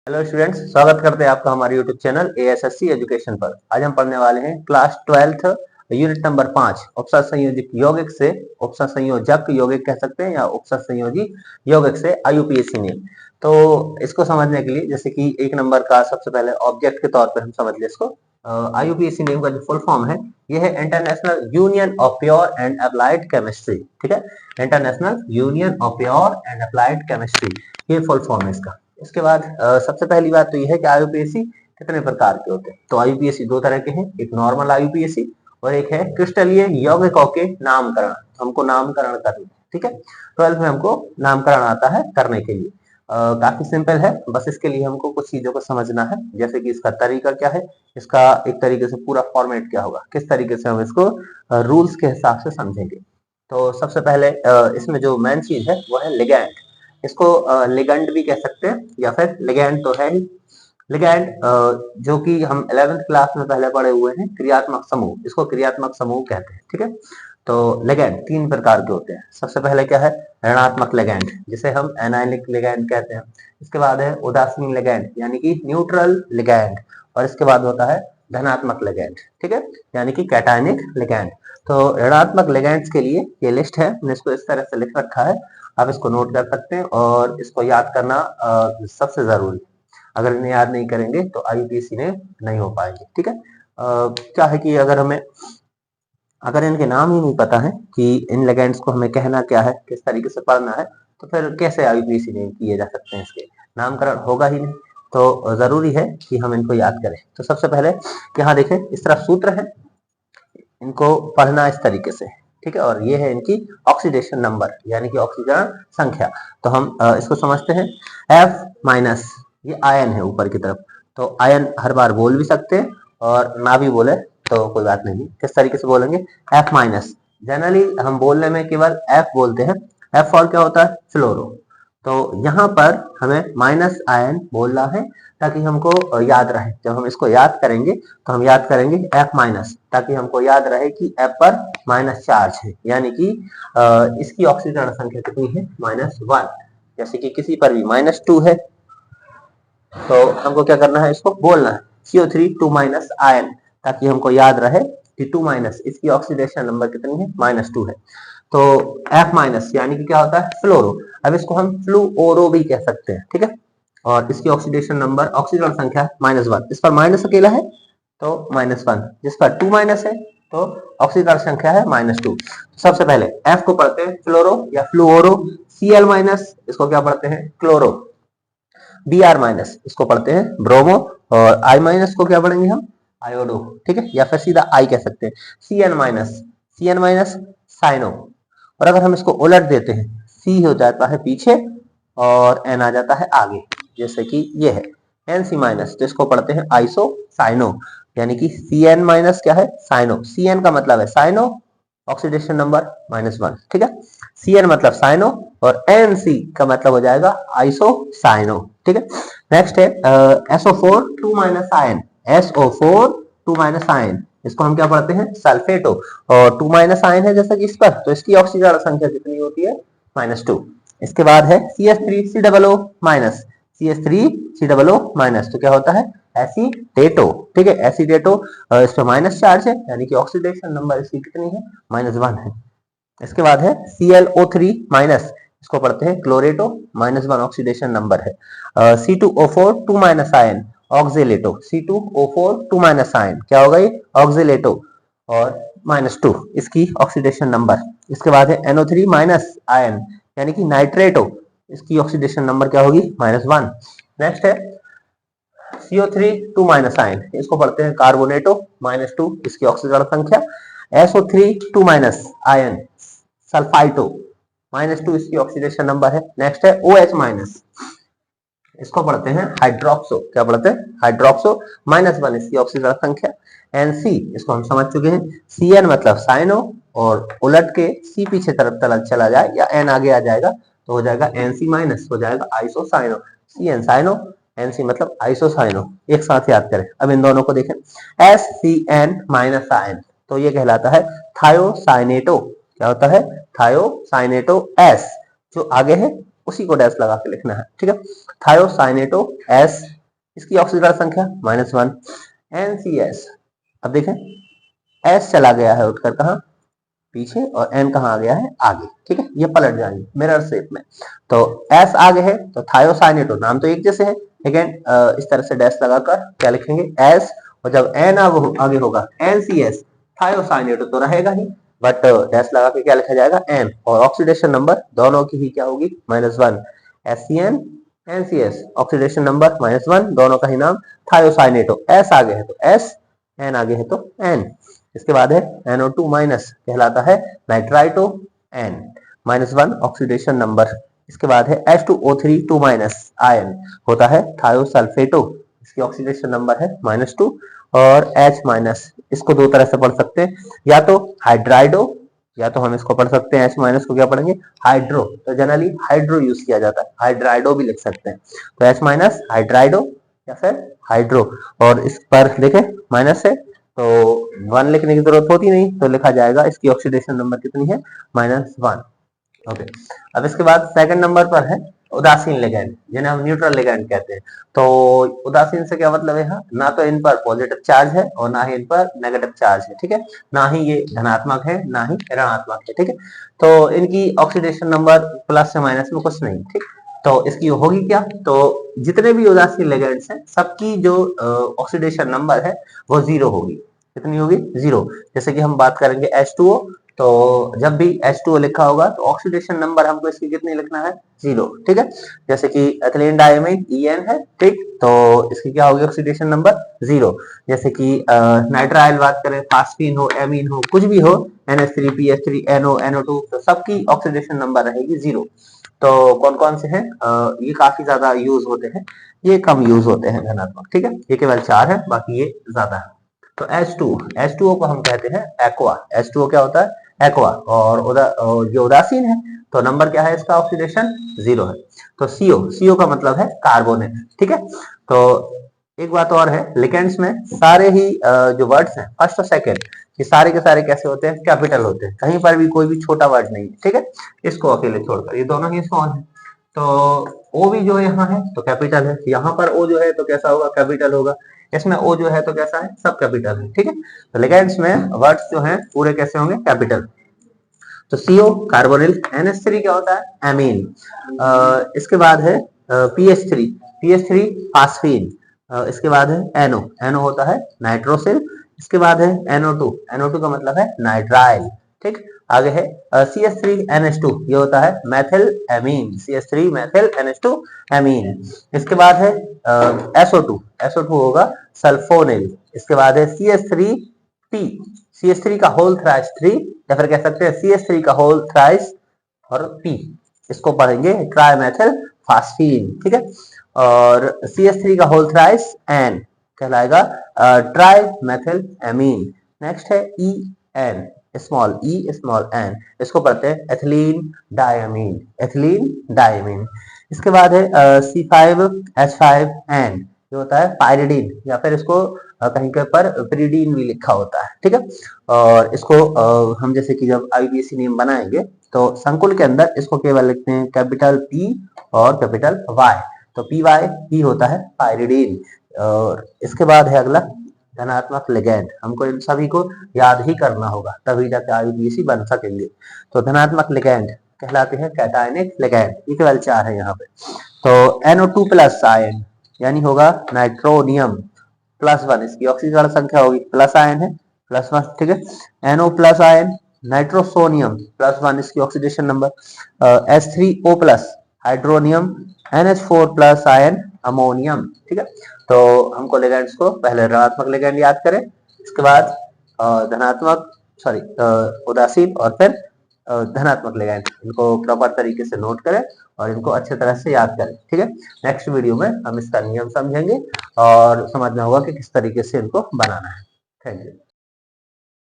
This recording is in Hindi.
हेलो स्टूडेंट्स, स्वागत करते हैं आपका हमारे यूट्यूब चैनल एएसएससी एजुकेशन पर। आज हम पढ़ने वाले हैं क्लास 12th यूनिट नंबर 5 उपसर्ग संयोजक यौगिक से उपसर्ग संयोजक यौगिक कह सकते हैं या उपसर्ग संयोजी यौगिक से आईयूपीएसी नेम। तो इसको समझने के लिए जैसे कि एक नंबर का सबसे पहले ऑब्जेक्ट के तौर पर हम समझ लें इसको। आईयूपीएसी नेम का जो फुल फॉर्म है ये है international union of pure and applied chemistry. ठीक है, international union of pure and applied chemistry, ये फुल फॉर्म है इसका। इसके बाद सबसे पहली बात तो यह है कि आईयूपीएसी कितने प्रकार के होते हैं। तो आईयूपीएसी दो तरह के हैं, एक नॉर्मल आईयूपीएसी और एक है क्रिस्टलीय यौगिकों के नामकरण। हमको नामकरण करना, ठीक है। 12 में हमको नामकरण आता है करने के लिए। काफी सिंपल है, बस इसके लिए हमको कुछ चीजों को समझना है, जैसे कि इसका तरीका क्या है, इसका एक तरीके से पूरा फॉर्मेट क्या होगा, किस तरीके से हम इसको रूल्स के हिसाब से समझेंगे। तो सबसे पहले इसमें जो मेन चीज है वो है लिगैंड। इसको लिगेंड भी कह सकते हैं या फिर लिगेंड तो है ही। लिगेंड जो कि हम 11th क्लास में पहले पढ़े हुए हैं, क्रियात्मक समूह, इसको क्रियात्मक समूह कहते हैं। ठीक है, तो लिगेंड तीन प्रकार के होते हैं। सबसे पहले क्या है, ऋणात्मक लिगेंड, जिसे हम एनायनिक लिगेंड कहते हैं। इसके बाद है उदासीन लिगेंड यानी कि न्यूट्रल लिगेंड, और इसके बाद होता है धनात्मक लिगेंड, ठीक है, यानी कि कैटायनिक लिगेंड। तो ऋणात्मक लिगेंड्स के लिए ये लिस्ट है, मैंने इसको इस तरह से लिख रखा है, आप इसको नोट कर सकते हैं और इसको याद करना सबसे जरूरी। अगर इन्हें याद नहीं करेंगे तो आईयूपीएसी में नहीं हो पाएंगे। ठीक है, क्या है कि अगर इनके नाम ही नहीं पता है कि इन लिगेंड्स को हमें कहना क्या है, किस तरीके से पढ़ना है, तो फिर कैसे आईयूपीएसी नहीं किए जा सकते हैं, इसके नामकरण होगा ही नहीं। तो जरूरी है कि हम इनको याद करें। तो सबसे पहले यहाँ देखें, इस तरफ सूत्र है, इनको पढ़ना इस तरीके से, ठीक है। और ये है इनकी ऑक्सीडेशन नंबर यानी कि ऑक्सीकरण संख्या। तो हम इसको समझते हैं, F माइनस, ये आयन है ऊपर की तरफ। तो आयन हर बार बोल भी सकते हैं और ना भी बोले तो कोई बात नहीं। किस तरीके से बोलेंगे, F माइनस। जनरली हम बोलने में केवल F बोलते हैं। F फॉर क्या होता है, फ्लोरो। तो यहाँ पर हमें माइनस आयन बोलना है ताकि हमको याद रहे। जब हम इसको याद करेंगे तो हम याद करेंगे F माइनस, ताकि हमको याद रहे कि F पर माइनस चार्ज है, यानी कि इसकी ऑक्सीकरण संख्या कितनी है, -1। जैसे कि किसी पर भी -2 है तो हमको क्या करना है, इसको बोलना है CO3 2 माइनस आयन, ताकि हमको याद रहे कि 2 माइनस, इसकी ऑक्सीडेशन नंबर कितनी है, -2 है। तो F माइनस यानी कि क्या होता है, फ्लोरो। अब इसको हम फ्लूओरो भी कह सकते हैं, ठीक है। और इसकी ऑक्सीडेशन नंबर, ऑक्सीकरण संख्या -1। इस पर माइनस अकेला है तो -1, जिस पर 2 माइनस है तो ऑक्सीकरण संख्या है -2। सबसे पहले F को पढ़ते हैं फ्लोरो या फ्लूओरो। Cl माइनस, इसको क्या पढ़ते हैं, क्लोरो। Br माइनस, इसको पढ़ते हैं ब्रोमो। और I माइनस को क्या पढ़ेंगे हम, आयोडो, ठीक है, या फिर सीधा I कह सकते हैं। Cn माइनस साइनो। और अगर हम इसको उलट देते हैं, C हो जाता है पीछे और N आ जाता है आगे, जैसे कि ये है Nc माइनस, तो इसको पढ़ते हैं आइसो साइनो, यानी कि Cn माइनस क्या है, साइनो। Cn का मतलब है साइनो, ऑक्सीडेशन नंबर -1, ठीक है। Cn मतलब साइनो और Nc का मतलब हो जाएगा आइसो साइनो, ठीक है। नेक्स्ट है SO4 2 minus ion. SO4 2 minus ion, इसको हम क्या पढ़ते हैं, सल्फेटो। और 2 माइनस आयन है जैसा कि इस पर, तो इसकी ऑक्सीकरण संख्या कितनी होती है, -2। इसके बाद है CH3COO माइनस। CH3COO माइनस, तो क्या होता है, एसीटेटो, ठीक है, एसीटेटो। इस पर माइनस चार्ज है यानी कि ऑक्सीडेशन नंबर इसकी कितनी है, -1 है। इसके बाद है ClO3 माइनस, इसको पढ़ते हैं क्लोरेटो, -1 ऑक्सीडेशन नंबर है। C2O4 2 minus ion, oxalato. C2O4 2 minus ion क्या होगा, ये ऑक्जेलेटो, और -2 इसकी ऑक्सीडेशन नंबर। इसके बाद है NO3 माइनस आयन यानी कि नाइट्रेटो, इसकी ऑक्सीडेशन नंबर क्या होगी, -1। नेक्स्ट है CO3 2 माइनस आयन, इसको पढ़ते हैं कार्बोनेटो, -2 इसकी ऑक्सीकरण संख्या। SO3 2 माइनस आयन, सल्फाइटो, -2 इसकी ऑक्सीडेशन नंबर है। नेक्स्ट है OH माइनस, इसको पढ़ते हैं हाइड्रोक्सो, क्या पढ़ते हैं, हाइड्रोक्सो, -1 इसकी ऑक्सीकरण संख्या। NC, इसको हम समझ चुके हैं, Cn मतलब साइनो, और उलट के C पीछे तरफ चला जाए या N आगे आ जाएगा तो हो जाएगा NC माइनस, हो जाएगा आइसोसाइनो। Cn साइनो, NC मतलब आइसोसाइनो, एक साथ याद करें। अब इन दोनों को देखें, SCN माइनस आयन, तो ये कहलाता है थायोसाइनेटो। क्या होता है, थायोसाइनेटो। S जो आगे है उसी को डैश लगा के लिखना है, ठीक है। थायोसाइनेटो S इसकी ऑक्सीजन संख्या -1 NCS। अब देखें S चला गया है उठकर कहा पीछे और N कहाँ आ गया है आगे, ठीक है, ये पलट जाएंगे मिरर शेप में। तो S आगे है तो थायोसाइनेटो, नाम तो एक जैसे है लेकिन इस तरह से डैश लगाकर क्या लिखेंगे S, और जब N आगे होगा NCS, थायोसाइनेटो तो रहेगा ही, बट डैश लगा के क्या लिखा जाएगा N, और ऑक्सीडेशन नंबर दोनों की ही क्या होगी -1, SCN NCS, ऑक्सीडेशन नंबर -1, दोनों का ही नाम थायोसाइनेटो। S आगे है तो S, N आगे है तो N। इसके बाद है NO2 माइनस, कहलाता है नाइट्राइटो N, -1 ऑक्सीडेशन नंबर। इसके बाद है H2O3 2 माइनस आयन, होता है थायोसल्फेटो, इसकी ऑक्सीडेशन नंबर है -2, और H माइनस, इसको दो तरह से पढ़ सकते हैं, या तो हाइड्राइडो, या तो हम इसको पढ़ सकते हैं H माइनस को क्या पढ़ेंगे हाइड्रो, तो जनरली हाइड्रो यूज किया जाता है, हाइड्राइडो भी लिख सकते हैं, तो H माइनस हाइड्राइडो या फिर हाइड्रो। और इस पर देखें माइनस है तो 1 लिखने की जरूरत होती नहीं, तो लिखा जाएगा इसकी ऑक्सीडेशन नंबर कितनी है -1। ओके, अब इसके बाद सेकंड नंबर पर है उदासीन लिगैंड, जिन्हें हम न्यूट्रल लिगैंड कहते हैं। तो उदासीन से क्या मतलब है, ना तो इन पर पॉजिटिव चार्ज है और ना ही इन पर नेगेटिव चार्ज है, ठीक है, ना ही ये धनात्मक है ना ही ऋणात्मक है, ठीक है, तो इनकी ऑक्सीडेशन नंबर प्लस से माइनस में कुछ नहीं, ठीक। तो इसकी होगी क्या, तो जितने भी उदासीन लिगैंड्स हैं सबकी जो ऑक्सीडेशन नंबर है वो 0 होगी। कितनी होगी 0। जैसे कि हम बात करेंगे H2O, तो जब भी H2O लिखा होगा तो ऑक्सीडेशन नंबर हमको इसकी कितनी लिखना है 0, ठीक है। जैसे कि एथिलीन डायमीन EN है, ठीक, तो इसकी क्या होगी ऑक्सीडेशन नंबर 0। जैसे कि नाइट्राइल बात करें, फास्फीन हो, एमीन हो, कुछ भी हो, NH3 PH3 NO NO2, तो सबकी ऑक्सीडेशन नंबर रहेगी 0। तो कौन कौन से हैं, ये काफी ज्यादा यूज होते हैं, ये कम यूज होते हैं धनात्मक, ठीक है, ये केवल 4 है, बाकी ये ज्यादा है। तो H2O को हम कहते हैं एक्वा। H2O क्या होता है एक्वा, और जो उदासीन है तो नंबर क्या है इसका ऑक्सीडेशन 0 है। तो CO का मतलब है कार्बोनेट, ठीक है। तो एक बात और है, लिगेंड्स में सारे ही जो वर्ड्स हैं फर्स्ट और सेकंड, ये सारे के सारे कैसे होते हैं कैपिटल होते हैं, कहीं पर भी कोई भी छोटा वर्ड नहीं है, ठीक है, इसको अकेले छोड़कर, ये दोनों ही स्मॉल है। तो O भी जो यहाँ है तो कैपिटल है, यहाँ पर O जो है तो कैसा होगा कैपिटल होगा, इसमें O जो है तो कैसा है सब कैपिटल है, ठीक है। तो लिगेंड्स में वर्ड्स जो हैं पूरे कैसे होंगे कैपिटल। तो CO कार्बोनिल, NH3 क्या होता है एमीन, इसके बाद है PH3 फास्फीन, इसके बाद है NO होता है नाइट्रोसिल, इसके बाद है NO2 का मतलब है नाइट्राइल, ठीक। आगे है CH3NH2, ये होता है methyl amine, CH3 methyl NH2 amine. इसके बाद है SO2 होगा सल्फोनिल, इसके बाद है CH3 का होल थ्राइस 3, या फिर कह सकते हैं CH3 का होल थ्राइस और P, इसको पढ़ेंगे ट्राइमेथिल फास्फीन, ठीक है। और CH3 का होल थ्राइस N कहलाएगा ट्राइमेथिल एमीन। नेक्स्ट है EN, स्मॉल n, इसको पढ़ते हैं एथिलीन डायमीन। इसके बाद है C5H5N, जो होता है पायरिडीन, या फिर इसको कहीं के पर पिरिडीन भी लिखा होता है, ठीक है। और इसको हम जैसे कि जब IUPAC नेम बनाएंगे तो संकुल के अंदर इसको केवल लिखते हैं कैपिटल P और कैपिटल Y, तो PY होता है पायरिडीन। और इसके बाद है अगला धनात्मक लिगैंड, हमको इन सभी को याद ही करना होगा तभी जाके IUPAC बन सकेंगे। तो धनात्मक लिगैंड कहलाते हैं कैटायनिक लिगैंड, ये केवल 4 है यहाँ पे। तो NO2 प्लस आयन यानी होगा नाइट्रोनियम +1, इसकी ऑक्सीजन संख्या होगी प्लस आयन है +1, ठीक है। NO प्लस आयन नाइट्रोसोनियम +1, इसकी oxidation number H3O plus hydronium NH4 plus ion ammonium, ठीक है। तो हमको लिगैंड्स को पहले ऋणात्मक लिगैंड याद करें, इसके बाद धनात्मक उदासीन और फिर धनात्मक लिगैंड, इनको प्रॉपर तरीके से नोट करें और इनको अच्छे तरह से याद करें, ठीक है। नेक्स्ट वीडियो में हम इसका नियम समझेंगे और समझना होगा कि किस तरीके से इनको बनाना है। Thank you.